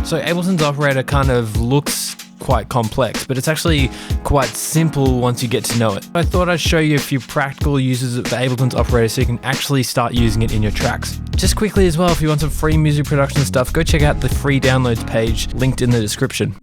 So Ableton's operator kind of looks quite complex, but it's actually quite simple once you get to know it. I thought I'd show you a few practical uses of Ableton's operator so you can actually start using it in your tracks. Just quickly as well, if you want some free music production stuff, go check out the free downloads page linked in the description.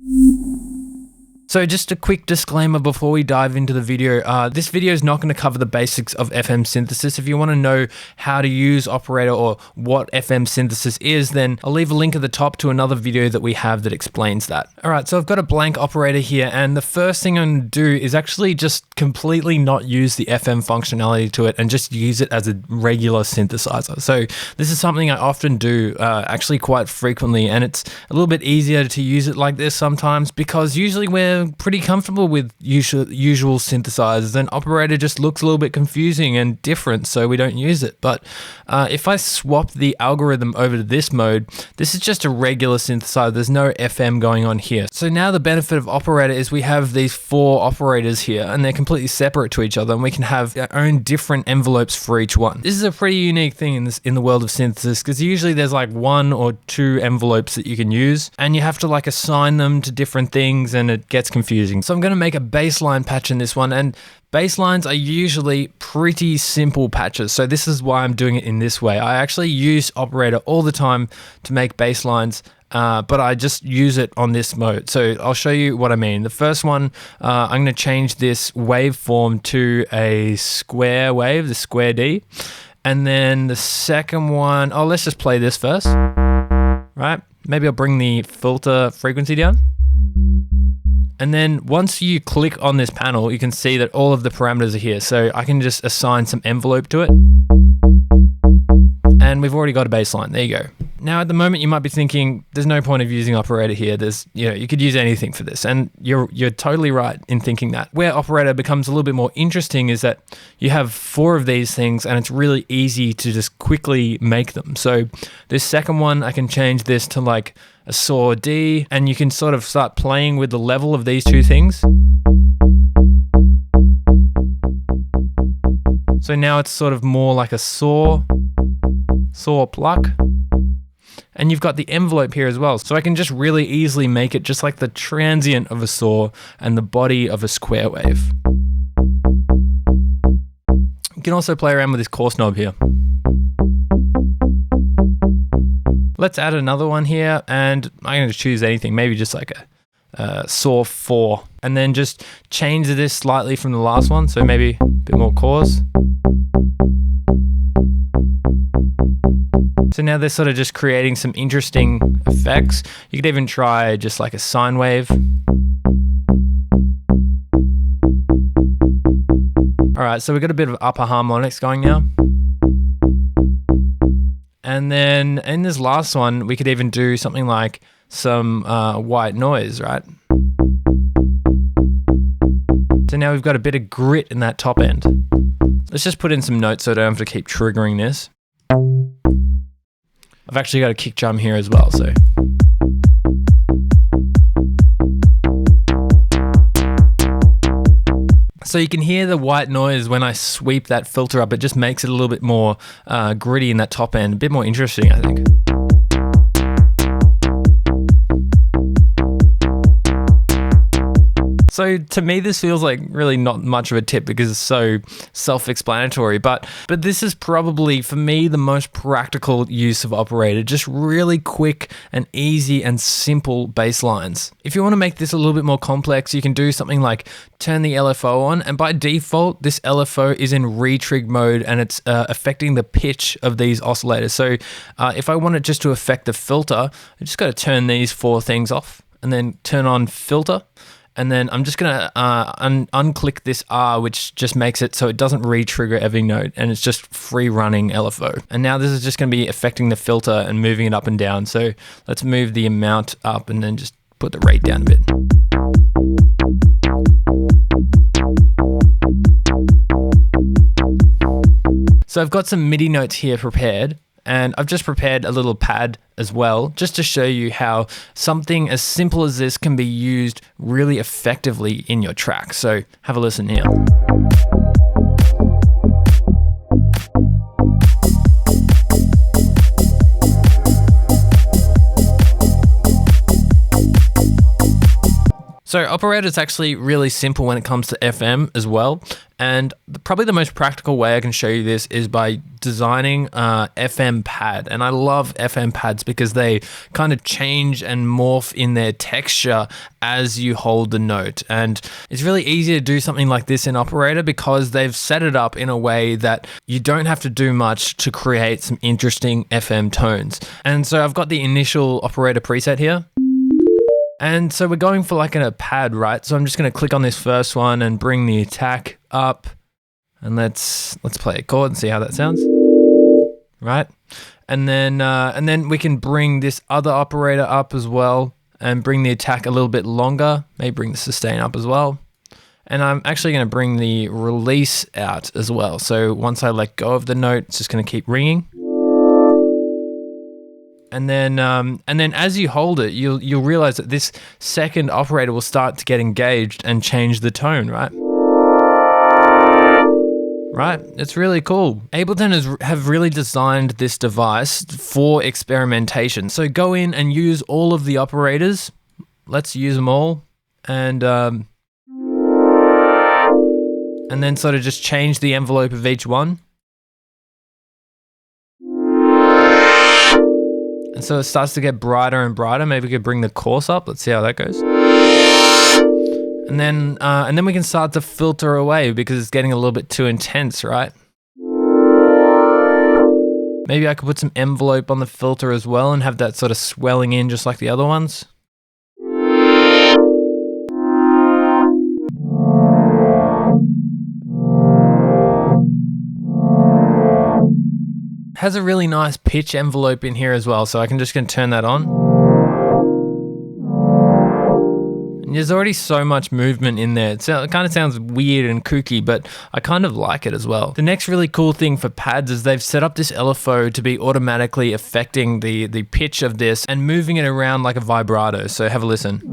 So just a quick disclaimer before we dive into the video. This video is not going to cover the basics of FM synthesis. If you want to know how to use Operator or what FM synthesis is, then I'll leave a link at the top to another video that we have that explains that. All right, so I've got a blank operator here, and the first thing I'm going to do is actually just completely not use the FM functionality to it and just use it as a regular synthesizer. So this is something I often do, actually quite frequently, and it's a little bit easier to use it like this sometimes because usually we're pretty comfortable with usual synthesizers, and operator just looks a little bit confusing and different, so we don't use it. But if I swap the algorithm over to this mode, this is just a regular synthesizer. There's no FM going on here. So now the benefit of operator is we have these 4 operators here, and they're completely separate to each other, and we can have our own different envelopes for each one. This is a pretty unique thing in the world of synthesis, because usually there's like 1 or 2 envelopes that you can use, and you have to like assign them to different things, and it gets confusing. So I'm going to make a baseline patch in this one, and baselines are usually pretty simple patches. So this is why I'm doing it in this way. I actually use operator all the time to make baselines, but I just use it on this mode. So I'll show you what I mean. The first one, I'm going to change this waveform to a square wave, the square D. And then the second one, let's just play this first, right? Maybe I'll bring the filter frequency down. And then once you click on this panel, you can see that all of the parameters are here. So I can just assign some envelope to it. And we've already got a baseline. There you go. Now at the moment you might be thinking there's no point of using operator here. You could use anything for this, and you're totally right in thinking that. Where operator becomes a little bit more interesting is that you have 4 of these things, and it's really easy to just quickly make them. So this second one, I can change this to like a saw D, and you can sort of start playing with the level of these 2 things. So now it's sort of more like a saw pluck. And you've got the envelope here as well. So I can just really easily make it just like the transient of a saw and the body of a square wave. You can also play around with this coarse knob here. Let's add another one here, and I'm going to choose anything, maybe just like a saw 4, and then just change this slightly from the last one. So maybe a bit more coarse. So now they're sort of just creating some interesting effects. You could even try just like a sine wave. All right, so we've got a bit of upper harmonics going now. And then in this last one, we could even do something like some white noise, right? So now we've got a bit of grit in that top end. Let's just put in some notes so I don't have to keep triggering this. I've actually got a kick drum here as well, so. So you can hear the white noise when I sweep that filter up. It just makes it a little bit more gritty in that top end, a bit more interesting, I think. So to me, this feels like really not much of a tip because it's so self-explanatory, but this is probably, for me, the most practical use of operator, just really quick and easy and simple bass lines. If you want to make this a little bit more complex, you can do something like turn the LFO on, and by default, this LFO is in retrig mode, and it's affecting the pitch of these oscillators. So if I want it just to affect the filter, I just got to turn these 4 things off and then turn on filter. And then I'm just going to unclick this R, which just makes it so it doesn't re-trigger every note, and it's just free running LFO. And now this is just going to be affecting the filter and moving it up and down. So let's move the amount up and then just put the rate down a bit. So I've got some MIDI notes here prepared, and I've just prepared a little pad as well, just to show you how something as simple as this can be used really effectively in your track. So have a listen here. So Operator is actually really simple when it comes to FM as well. And probably the most practical way I can show you this is by designing a FM pad. And I love FM pads because they kind of change and morph in their texture as you hold the note. And it's really easy to do something like this in Operator because they've set it up in a way that you don't have to do much to create some interesting FM tones. And so I've got the initial Operator preset here. And so we're going for like a pad, right? So I'm just going to click on this first one and bring the attack up, and let's play a chord and see how that sounds, right? And then we can bring this other operator up as well and bring the attack a little bit longer. Maybe bring the sustain up as well. And I'm actually going to bring the release out as well. So once I let go of the note, it's just going to keep ringing. And then as you hold it, you'll realize that this second operator will start to get engaged and change the tone, right? Right, it's really cool. Ableton have really designed this device for experimentation. So go in and use all of the operators. Let's use them all, and then sort of just change the envelope of each one. And so it starts to get brighter and brighter. Maybe we could bring the coarse up. Let's see how that goes. And then we can start to filter away because it's getting a little bit too intense, right? Maybe I could put some envelope on the filter as well and have that sort of swelling in just like the other ones. Has a really nice pitch envelope in here as well, so I can just gonna turn that on. And there's already so much movement in there. It kind of sounds weird and kooky, but I kind of like it as well. The next really cool thing for pads is they've set up this LFO to be automatically affecting the pitch of this and moving it around like a vibrato. So have a listen.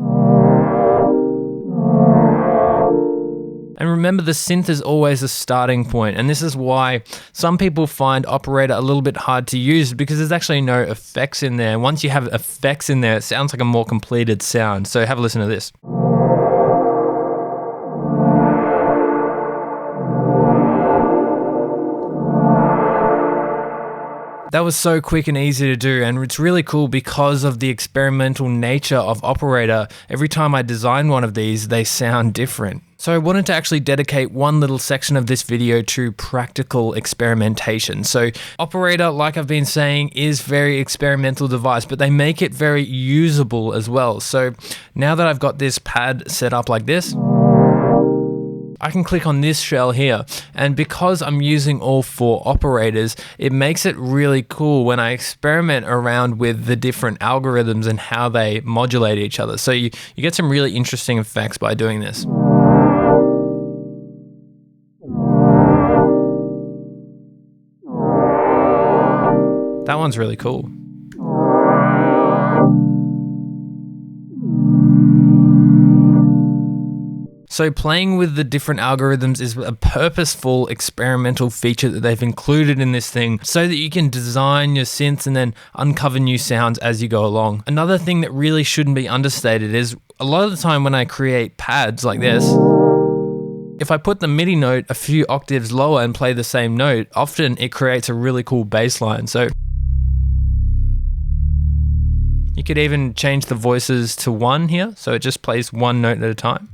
And remember, the synth is always a starting point, and this is why some people find Operator a little bit hard to use because there's actually no effects in there. Once you have effects in there, it sounds like a more completed sound. So have a listen to this. That was so quick and easy to do, and it's really cool because of the experimental nature of Operator. Every time I design one of these, they sound different. So I wanted to actually dedicate one little section of this video to practical experimentation. So Operator, like I've been saying, is very experimental device, but they make it very usable as well. So now that I've got this pad set up like this, I can click on this shell here, and because I'm using all 4 operators, it makes it really cool when I experiment around with the different algorithms and how they modulate each other. So you get some really interesting effects by doing this. That one's really cool. So playing with the different algorithms is a purposeful experimental feature that they've included in this thing so that you can design your synths and then uncover new sounds as you go along. Another thing that really shouldn't be understated is a lot of the time when I create pads like this, if I put the MIDI note a few octaves lower and play the same note, often it creates a really cool bass line. So you could even change the voices to 1 here, so it just plays 1 note at a time.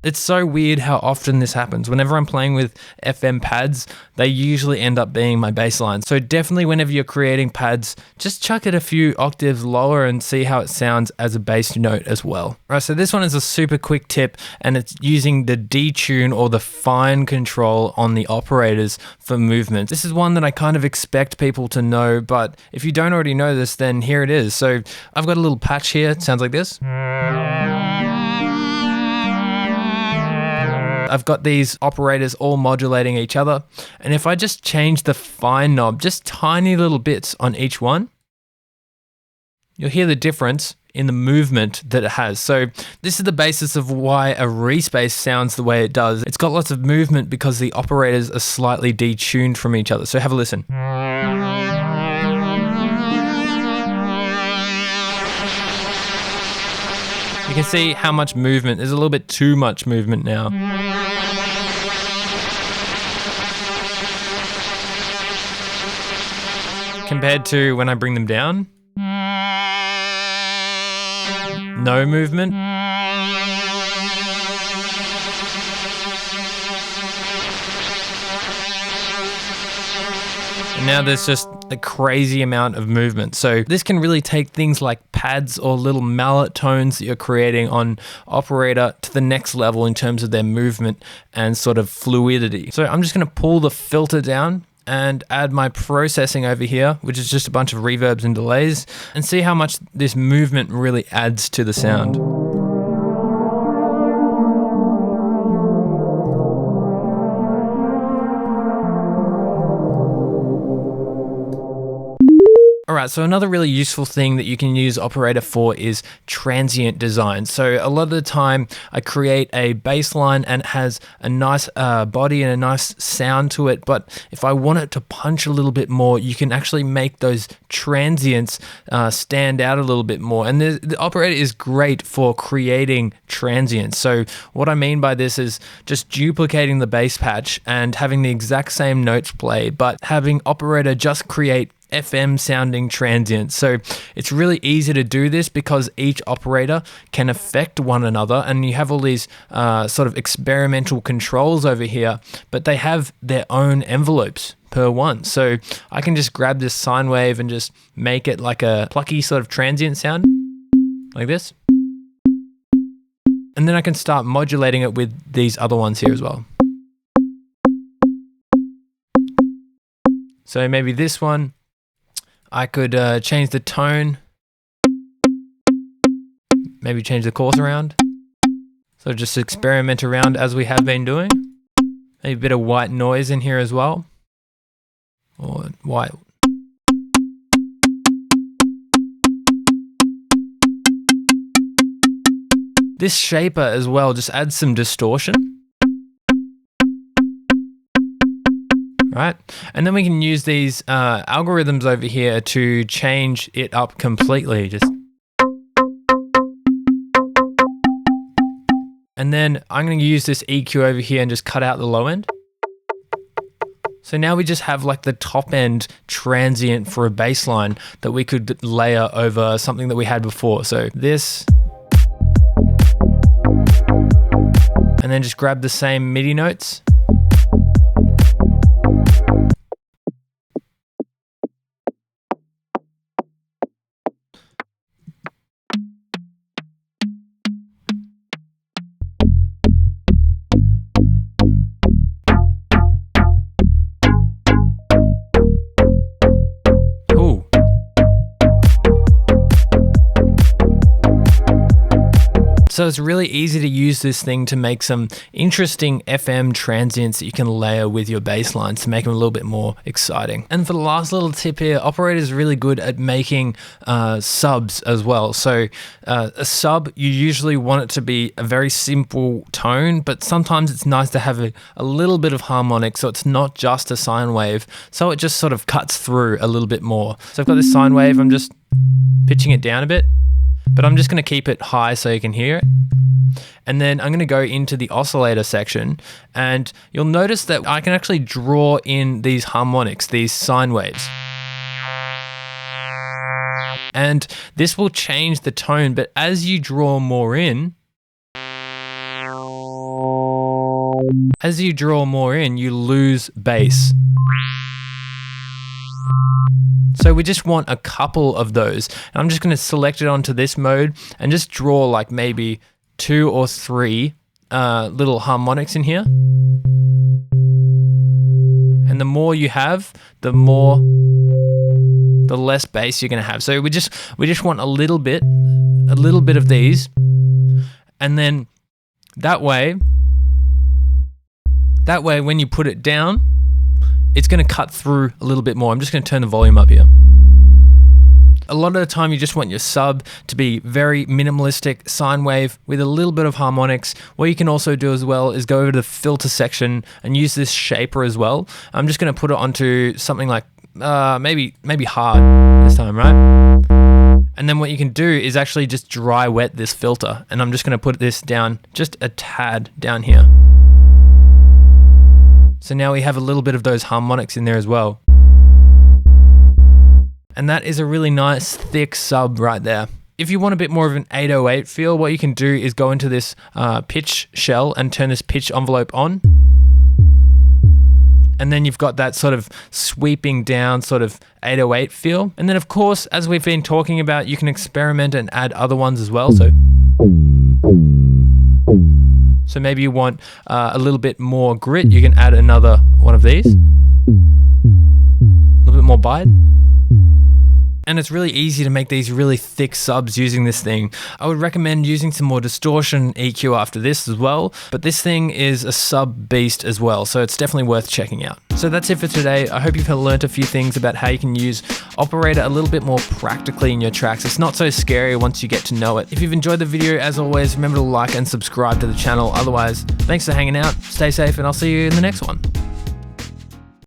It's so weird how often this happens. Whenever I'm playing with FM pads, they usually end up being my bass line. So definitely whenever you're creating pads, just chuck it a few octaves lower and see how it sounds as a bass note as well. All right, so this one is a super quick tip, and it's using the detune or the fine control on the operators for movement. This is one that I kind of expect people to know, but if you don't already know this, then here it is. So I've got a little patch here. It sounds like this. I've got these operators all modulating each other. And if I just change the fine knob, just tiny little bits on each one, you'll hear the difference in the movement that it has. So this is the basis of why a respace sounds the way it does. It's got lots of movement because the operators are slightly detuned from each other. So have a listen. You can see how much movement. There's a little bit too much movement now. Compared to when I bring them down. No movement. And now there's just a crazy amount of movement. So this can really take things like pads or little mallet tones that you're creating on Operator to the next level in terms of their movement and sort of fluidity. So I'm just going to pull the filter down and add my processing over here, which is just a bunch of reverbs and delays, and see how much this movement really adds to the sound. Alright, so another really useful thing that you can use Operator for is Transient Design. So a lot of the time I create a bass line and it has a nice body and a nice sound to it, but if I want it to punch a little bit more, you can actually make those transients stand out a little bit more. And the Operator is great for creating transients. So what I mean by this is just duplicating the bass patch and having the exact same notes play, but having Operator just create FM sounding transients. So it's really easy to do this because each operator can affect one another, and you have all these sort of experimental controls over here, but they have their own envelopes per one. So I can just grab this sine wave and just make it like a plucky sort of transient sound like this. And then I can start modulating it with these other ones here as well. So maybe this one, I could change the tone, maybe change the chorus around. So just experiment around as we have been doing. Maybe a bit of white noise in here as well. Or white. This shaper as well just adds some distortion. Right, and then we can use these algorithms over here to change it up completely. And then I'm going to use this EQ over here and just cut out the low end. So now we just have like the top end transient for a bass line that we could layer over something that we had before. So this, and then just grab the same MIDI notes. So it's really easy to use this thing to make some interesting FM transients that you can layer with your bass lines to make them a little bit more exciting. And for the last little tip here, Operator is really good at making subs as well. So a sub, you usually want it to be a very simple tone, but sometimes it's nice to have a little bit of harmonic, so it's not just a sine wave, so it just sort of cuts through a little bit more. So I've got this sine wave, I'm just pitching it down a bit, but I'm just going to keep it high so you can hear it. And then I'm going to go into the oscillator section, and you'll notice that I can actually draw in these harmonics, these sine waves. And this will change the tone, but as you draw more in, you lose bass. So we just want a couple of those. And I'm just going to select it onto this mode and just draw like maybe 2 or 3 little harmonics in here. And the more you have, the less bass you're going to have. So we just want a little bit of these, and then that way when you put it down, it's going to cut through a little bit more. I'm just going to turn the volume up here. A lot of the time you just want your sub to be very minimalistic sine wave with a little bit of harmonics. What you can also do as well is go over to the filter section and use this shaper as well. I'm just going to put it onto something like maybe hard this time, right? And then what you can do is actually just dry wet this filter. And I'm just going to put this down just a tad down here. So now we have a little bit of those harmonics in there as well. And that is a really nice thick sub right there. If you want a bit more of an 808 feel, what you can do is go into this pitch shell and turn this pitch envelope on. And then you've got that sort of sweeping down sort of 808 feel. And then of course, as we've been talking about, you can experiment and add other ones as well. So maybe you want a little bit more grit, you can add another one of these. A little bit more bite. And it's really easy to make these really thick subs using this thing. I would recommend using some more distortion EQ after this as well, but this thing is a sub beast as well, so it's definitely worth checking out. So that's it for today. I hope you've learned a few things about how you can use Operator a little bit more practically in your tracks. It's not so scary once you get to know it. If you've enjoyed the video, as always, remember to like and subscribe to the channel. Otherwise, thanks for hanging out, stay safe, and I'll see you in the next one.